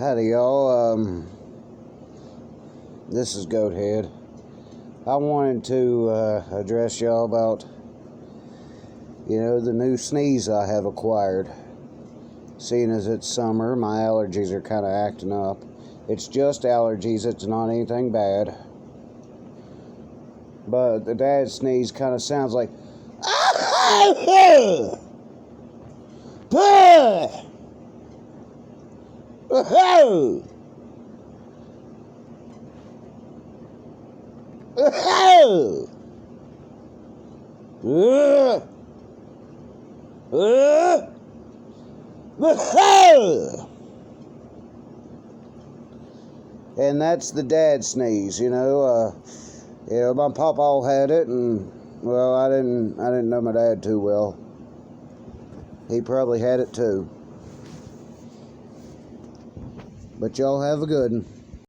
Howdy, y'all. This is Goathead. I wanted to address y'all about, the new sneeze I have acquired. Seeing as it's summer, my allergies are kind of acting up. It's just allergies, it's not anything bad. But the dad sneeze kind of sounds like... And that's the dad sneeze, my papa had it, and well, I didn't know my dad too well. He probably had it too. But y'all have a good one.